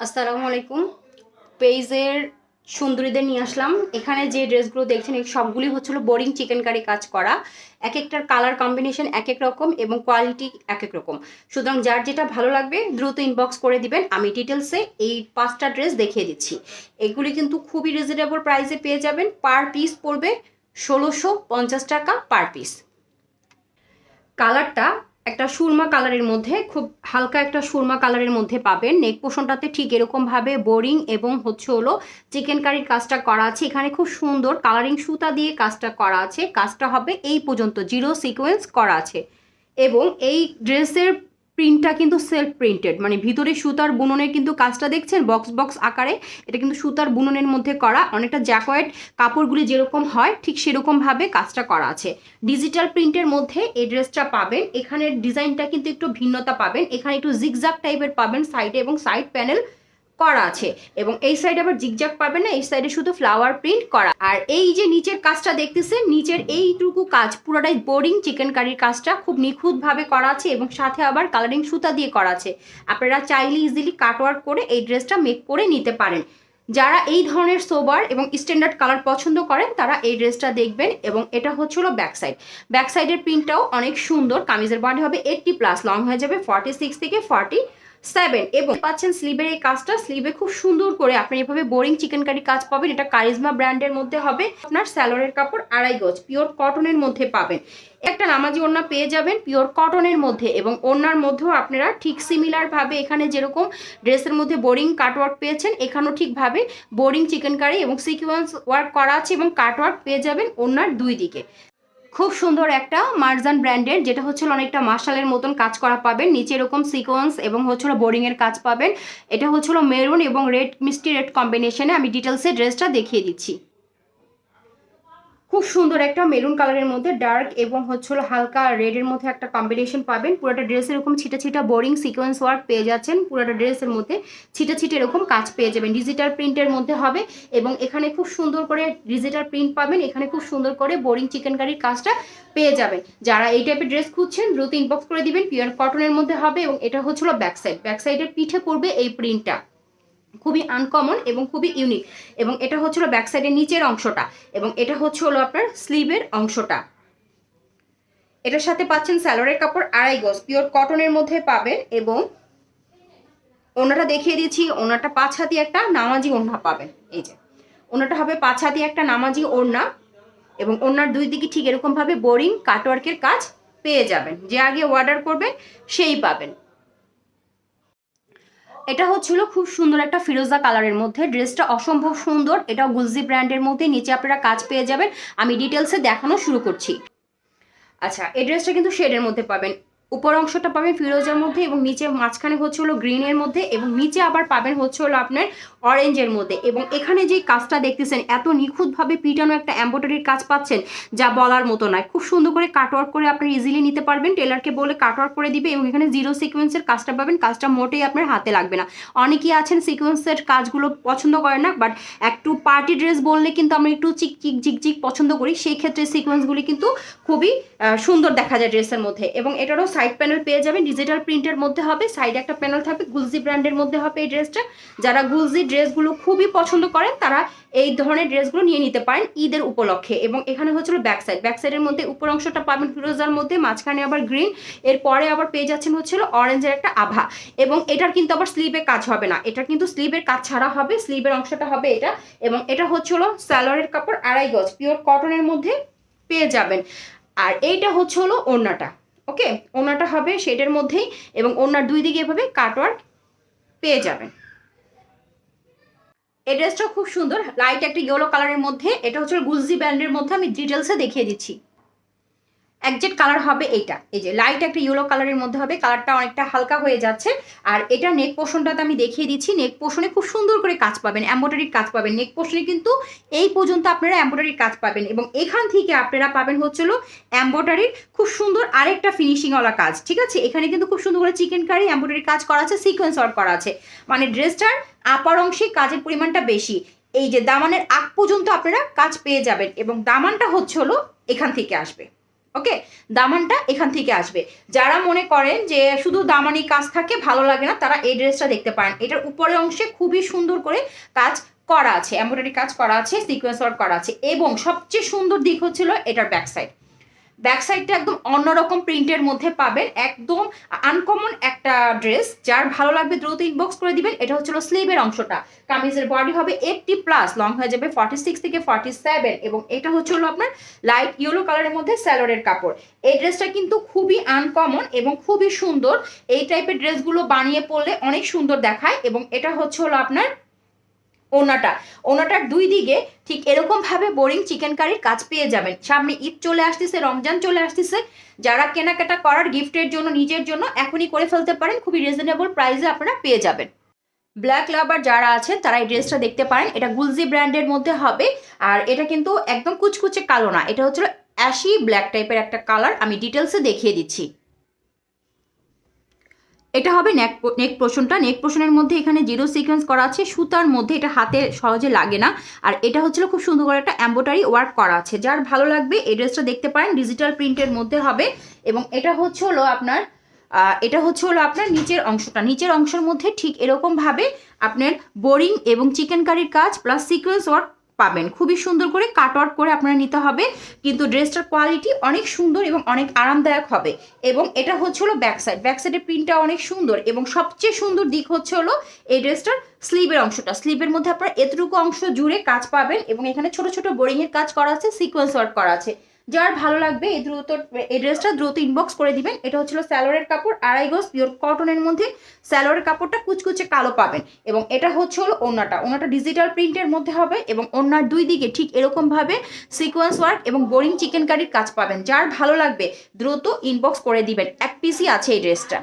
আসসালামু আলাইকুম। পেজের সুন্দরীদের নিয়ে আসলাম। এখানে যে ড্রেসগুলো দেখছেন এই সবগুলি হচ্ছিল বোরিং চিকেন কারি কাজ করা। এক একটার কালার কম্বিনেশন এক এক রকম এবং কোয়ালিটি এক এক রকম। সুতরাং যার যেটা ভালো লাগবে দ্রুত ইনবক্স করে দিবেন। আমি ডিটেলসে এই 5টা ড্রেস দেখিয়ে দিচ্ছি। এগুলি কিন্তু খুবই রিজনেবল প্রাইসে পেয়ে যাবেন। পার পিস পড়বে ১৬৫০ টাকা পার পিস। কালারটা একটা সুরমা কালারের মধ্যে, খুব হালকা একটা সুরমা কালারের মধ্যে পাবেন। নেক পোর্শনটাতে ঠিক এরকমভাবে বোরিং এবং হলো চিকেন কারির কাজটা করা আছে। এখানে খুব সুন্দর কালারিং সুতা দিয়ে কাজটা করা আছে। কাজটা হবে এই পর্যন্ত, জিরো সিকোয়েন্স করা আছে এবং এই ড্রেসের প্রিন্টটা কিন্তু সেলফ প্রিন্টেড, মানে ভিতরে সুতার বুননের কিন্তু কাজটা দেখছেন বক্স বক্স আকারে। এটা কিন্তু সুতার বুননের মধ্যে করা, অনেকটা জ্যাকয়েট কাপড়গুলি যেরকম হয় ঠিক সেরকমভাবে কাজটা করা আছে। ডিজিটাল প্রিন্টের মধ্যে এই ড্রেসটা পাবেন। এখানের ডিজাইনটা কিন্তু একটু ভিন্নতা পাবেন। এখানে একটু জিগজাগ টাইপের পাবেন সাইডে এবং সাইড প্যানেল করা আছে এবং এই সাইডে আবার জিগজাগ পাবেন না, এই সাইডে শুধু ফ্লাওয়ার প্রিন্ট করা। আর এই যে নিচের কাজটা দেখতেছেন, নিচের এইটুকু কাজ পুরোটাই বোরিং চিকেন কারির কাজটা খুব নিখুঁতভাবে করা আছে এবং সাথে আবার কালারিং সুতা দিয়ে করা আছে। আপনারা চাইলে ইজিলি কাটওয়ার্ক করে এই ড্রেসটা মেক করে নিতে পারেন। যারা এই ধরনের সোবার এবং স্ট্যান্ডার্ড কালার পছন্দ করেন তারা এই ড্রেসটা দেখবেন। এবং এটা হচ্ছিল ব্যাক সাইড। ব্যাক সাইডের প্রিন্টটাও অনেক সুন্দর। কামিজের বডি হবে 80+, লং হয়ে যাবে 46 থেকে 47 এবং পাচ্ছেন স্লিভের এই কাজটা। স্লিভে খুব সুন্দর করে আপনি এভাবে বোরিং চিকেন কারি কাজ পাবেন। এটা কারিজমা ব্র্যান্ডের মধ্যে হবে। আপনার স্যালোরের কাপড় 2.5 গজ পিওর কটনের মধ্যে পাবেন। একটা নামাজি ওড়না পেয়ে যাবেন পিওর কটনের মধ্যে এবং ওড়নার মধ্যেও আপনারা ঠিক সিমিলার ভাবে এখানে যেরকম ড্রেসের মধ্যে বোরিং কাটওয়ার্ক পেয়েছেন এখানেও ঠিকভাবে বোরিং চিকেন কারি এবং সিকোয়েন্স ওয়ার্ক করা আছে এবং কাটওয়ার্ক পেয়ে যাবেন ওড়নার দুই দিকে। খুব সুন্দর একটা মার্জান ব্র্যান্ডের, যেটা হচ্ছে অনেকটা মার্শালের মতন কাজ করা পাবেন। নিচে এরকম সিকোয়েন্স এবং হচ্ছিল বোরিং এর কাজ পাবেন। এটা হচ্ছিল মেরুন এবং রেড, মিষ্টি রেড কম্বিনেশনে। আমি ডিটেলসে ড্রেসটা দেখিয়ে দিচ্ছি। খুব সুন্দর একটা মেরুন কালারের মধ্যে ডার্ক এবং হচ্ছিল হালকা রেডের মধ্যে একটা কম্বিনেশন পাবেন। পুরোটা ড্রেস এরকম ছিটা ছিটা বোরিং সিকোয়েন্স ওয়ার্ক পেয়ে যাচ্ছেন। পুরোটা ড্রেসের মধ্যে ছিটা ছিটে এরকম কাজ পেয়ে যাবেন। ডিজিটাল প্রিন্টের মধ্যে হবে এবং এখানে খুব সুন্দর করে ডিজিটাল প্রিন্ট পাবেন। এখানে খুব সুন্দর করে বোরিং চিকেন কারির কাজটা পেয়ে যাবেন। যারা এই টাইপের ড্রেস খুঁজছেন দ্রুত ইনবক্স করে দিবেন। পিওর কটনের মধ্যে হবে এবং এটা হচ্ছিল ব্যাক সাইড। ব্যাক সাইডের পিঠে পড়বে এই প্রিন্টটা, খুবই আনকমন এবং খুবই ইউনিক। এবং এটা হচ্ছিল ব্যাক সাইডের নিচের অংশটা এবং এটা হচ্ছে হলো আপনার স্লিভের অংশটা। এটার সাথে পাচ্ছেন স্যালোরের কাপড় 2.5 গজ পিওর কটনের মধ্যে পাবেন এবং ওনাটা দেখিয়ে দিচ্ছি। ওনাটা 5 হাতি একটা নামাজি ওড়না পাবেন। এই যে ওনাটা হবে 5 হাতি একটা নামাজি ওড়না এবং ওড়নার দুই দিকে ঠিক এরকম ভাবে বোরিং কাটওয়ার্কের কাজ পেয়ে যাবেন। যে আগে অর্ডার করবে সেই পাবেন। এটা হচ্ছিল খুব সুন্দর একটা ফিরোজা কালারের মধ্যে। ড্রেসটা অসম্ভব সুন্দর। এটা গুলজি ব্র্যান্ডের মধ্যে। নিচে আপনারা কাজ পেয়ে যাবেন। আমি ডিটেলসে দেখানো শুরু করছি। আচ্ছা, এই ড্রেসটা কিন্তু শেডের মধ্যে পাবেন। উপর অংশটা পাবেন ফিরোজের মধ্যে এবং নিচে মাঝখানে হচ্ছে হলো গ্রিনের মধ্যে এবং নিচে আবার পাবেন হচ্ছে হলো আপনার অরেঞ্জের মধ্যে। এবং এখানে যে কাজটা দেখতেছেন এত নিখুঁতভাবে পিটানো একটা এমব্রয়ডারির কাজ পাচ্ছেন যা বলার মতো নয়। খুব সুন্দর করে কাটওয়ার্ক করে আপনি ইজিলি নিতে পারবেন। টেলারকে বলে কাটওয়ার্ক করে দিবে এবং এখানে জিরো সিকোয়েন্সের কাজটা পাবেন। কাজটা মোটেই আপনার হাতে লাগবে না। অনেকেই আছেন সিকোয়েন্সের কাজগুলো পছন্দ করেন না, বাট একটু পার্টি ড্রেস বললে কিন্তু আমরা একটু চিক চিক জিক জিক পছন্দ করি। সেই ক্ষেত্রে সিকোয়েন্সগুলি কিন্তু খুবই সুন্দর দেখা যায় ড্রেসের মধ্যে। এবং এটারও সাইড প্যানেল পেয়ে যাবেন। ডিজিটাল প্রিন্টের মধ্যে হবে। সাইডে একটা প্যানেল থাকবে। গুলজি ব্র্যান্ডের মধ্যে হবে এই ড্রেসটা। যারা গুলজি ড্রেসগুলো খুবই পছন্দ করেন তারা এই ধরনের ড্রেসগুলো নিয়ে নিতে পারেন ঈদের উপলক্ষে। এবং এখানে হচ্ছিল ব্যাক সাইড। ব্যাক সাইডের মধ্যে উপর অংশটা পাবেন ফিরোজার মধ্যে, মাঝখানে আবার গ্রিন, এরপরে আবার পেয়ে যাচ্ছেন হচ্ছিল অরেঞ্জের একটা আভা। এবং এটার কিন্তু আবার স্লিভে কাজ হবে না, এটা কিন্তু স্লিভের কাজ ছাড়া হবে। স্লিভের অংশটা হবে এটা এবং এটা হচ্ছিল স্যালোরের কাপড় 2.5 গজ পিওর কটনের মধ্যে পেয়ে যাবেন। আর এইটা হচ্ছে হলো ওড়নাটা। ওকে, ওড়নাটা হবে শেডের মধ্যেই এবং ওড়নার দুই দিকে এভাবে কাটওয়ার্ক পেয়ে যাবেন। এই ড্রেসটা খুব সুন্দর, লাইট একটা ইয়েলো কালারের মধ্যে। এটা হচ্ছে গুলজি ব্র্যান্ডের মধ্যে। আমি ডিটেলসে দেখিয়ে দিচ্ছি। একজেক্ট কালার হবে এইটা। এই যে লাইট একটা ইয়েলো কালারের মধ্যে হবে। কালারটা অনেকটা হালকা হয়ে যাচ্ছে। আর এটা নেক পোর্শনটাতে আমি দেখিয়ে দিচ্ছি। নেক পোর্শনে খুব সুন্দর করে কাজ পাবেন, এমব্রয়ডারির কাজ পাবেন। নেক পোর্শনে কিন্তু এই পর্যন্ত আপনারা এমব্রয়ডারির কাজ পাবেন এবং এখান থেকে আপনারা পাবেন হচ্ছিল এমব্রয়ডারির খুব সুন্দর আরেকটা ফিনিশিংওয়ালা কাজ। ঠিক আছে, এখানে কিন্তু খুব সুন্দর করে চিকেন কারি এমব্রয়ডারি কাজ করা আছে, সিকোয়েন্স ওয়ার্ক করা আছে। মানে ড্রেসটার আপার অংশে কাজের পরিমাণটা বেশি। এই যে দামানের আগ পর্যন্ত আপনারা কাজ পেয়ে যাবেন এবং দামানটা হচ্ছে হলো এখান থেকে আসবে। ওকে, দামানটা এখান থেকে আসবে। যারা মনে করেন যে শুধু দামানি কাজ থাকে ভালো লাগে না, তারা এই ড্রেসটা দেখতে পারেন। এটার উপরের অংশে খুবই সুন্দর করে কাজ করা আছে, এমব্রয়ডারি কাজ করা আছে, সিকোয়েন্স ওয়ার্ক করা আছে, এবং সবচেয়ে সুন্দর দিক হচ্ছিল এটার ব্যাক সাইড। ব্যাক সাইডটা একদম অন্যরকম প্রিন্টের মধ্যে পাবেন, একদম আনকমন একটা ড্রেস। যার ভালো লাগবে দ্রুত ইনবক্স করে দিবেন। এটা হচ্ছিল স্লিভের অংশটা। কামিজের বডি হবে 80+, লং হয়ে যাবে 46 থেকে 47, এবং এটা হচ্ছে হলো আপনার লাইট ইয়েলো কালারের মধ্যে স্যালোরের কাপড়। এই ড্রেসটা কিন্তু খুবই আনকমন এবং খুবই সুন্দর। এই টাইপের ড্রেসগুলো বানিয়ে পরলে অনেক সুন্দর দেখায়। এবং এটা হচ্ছে হলো আপনার ওনাটার দুই দিকে ঠিক এরকম ভাবে বোরিং চিকেন কারির কাজ পেয়ে যাবেন। সামনে ঈদ চলে আসতেছে, রমজান চলে আসতেছে, যারা কেনাকাটা করার গিফটের জন্য, নিজের জন্য এখনই করে ফেলতে পারেন। খুবই রিজনেবল প্রাইসে আপনারা পেয়ে যাবেন। ব্ল্যাক লাভার যারা আছেন তারা এই ড্রেসটা দেখতে পারেন। এটা গুলজি ব্র্যান্ডের মধ্যে হবে, আর এটা কিন্তু একদম কুচকুচে কালো না, এটা হচ্ছে অ্যাশি ব্ল্যাক টাইপের একটা কালার। আমি ডিটেলসে দেখিয়ে দিচ্ছি। এটা হবে নেক পোর্শনটা। নেক পোর্শনের মধ্যে এখানে জিরো সিকোয়েন্স করা আছে সুতার মধ্যে, এটা হাতে সহজে লাগে না। আর এটা হচ্ছিল খুব সুন্দর করে একটা এমব্রয়ডারি ওয়ার্ক করা আছে। যার ভালো লাগবে এই ড্রেসটা দেখতে পারেন, ডিজিটাল প্রিন্টের মধ্যে হবে। এবং এটা হচ্ছে হলো আপনার নিচের অংশটা। নিচের অংশের মধ্যে ঠিক এরকমভাবে আপনার বোরিং এবং চিকেন কারির কাজ প্লাস সিকোয়েন্স ওয়ার্ক পাবেন। খুবই সুন্দর করে কাট ওয়ার্ক করে আপনারা নিতে হবে, কিন্তু ড্রেসটার কোয়ালিটি অনেক সুন্দর এবং অনেক আরামদায়ক হবে। এবং এটা হচ্ছে হলো ব্যাক সাইড। ব্যাক সাইডের প্রিন্টটা অনেক সুন্দর, এবং সবচেয়ে সুন্দর দিক হচ্ছে হলো এই ড্রেসটার স্লিভের অংশটা। স্লিভের মধ্যে আপনারা এতটুকু অংশ জুড়ে কাজ পাবেন, এবং এখানে ছোট ছোট বোরিংয়ের কাজ করা আছে, সিকোয়েন্স ওয়ার্ক করা আছে। যার ভালো লাগবে এই ড্রেসটা দ্রুত ইনবক্স করে দিবেন। এটা হচ্ছিল স্যালোরের কাপড়, 2.5 গজ পিওর কটনের মধ্যে। স্যালোরের কাপড়টা কুচকুচে কালো পাবেন। এবং এটা হচ্ছে হলো ওড়নাটা ডিজিটাল প্রিন্টের মধ্যে হবে, এবং ওড়নার দুই দিকে ঠিক এরকম ভাবে সিকোয়েন্স ওয়ার্ক এবং বোরিং চিকেন কারির কাজ পাবেন। যার ভালো লাগবে দ্রুত ইনবক্স করে দিবেন। এক পিসই আছে এই ড্রেসটা।